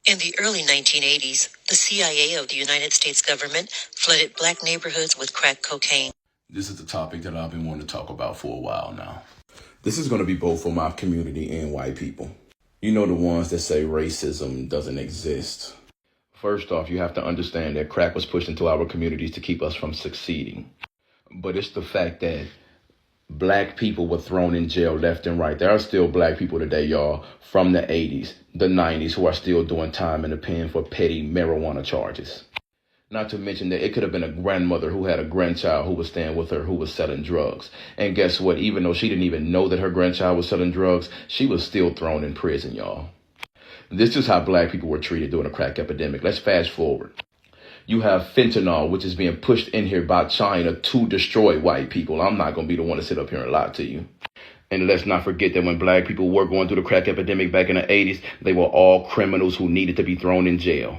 In the early 1980s, the CIA of the United States government flooded black neighborhoods with crack cocaine. This is the topic that I've been wanting to talk about for a while now. This is going to be both for my community and white people. You know, the ones that say racism doesn't exist. First off, you have to understand that crack was pushed into our communities to keep us from succeeding. But it's the fact that black people were thrown in jail left and right. There are still black people today, y'all, from the 80s, the 90s, who are still doing time in the pen for petty marijuana charges. Not to mention that it could have been a grandmother who had a grandchild who was staying with her who was selling drugs. And guess what? Even though she didn't even know that her grandchild was selling drugs, she was still thrown in prison, y'all. This is how black people were treated during the crack epidemic. Let's fast forward. You have fentanyl, which is being pushed in here by China to destroy white people. I'm not going to be the one to sit up here and lie to you. And let's not forget that when black people were going through the crack epidemic back in the 80s, they were all criminals who needed to be thrown in jail.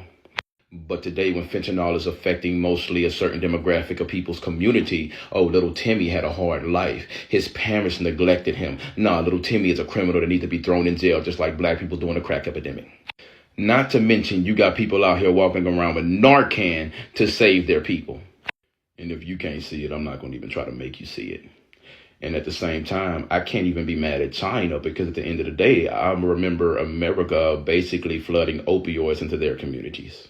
But today, when fentanyl is affecting mostly a certain demographic of people's community, oh, little Timmy had a hard life. His parents neglected him. Nah, little Timmy is a criminal that needs to be thrown in jail, just like black people during the crack epidemic. Not to mention, you got people out here walking around with Narcan to save their people. And if you can't see it, I'm not going to even try to make you see it. And at the same time, I can't even be mad at China because at the end of the day, I remember America basically flooding opioids into their communities.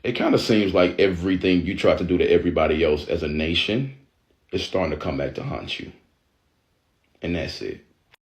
It kind of seems like everything you try to do to everybody else as a nation is starting to come back to haunt you. And that's it.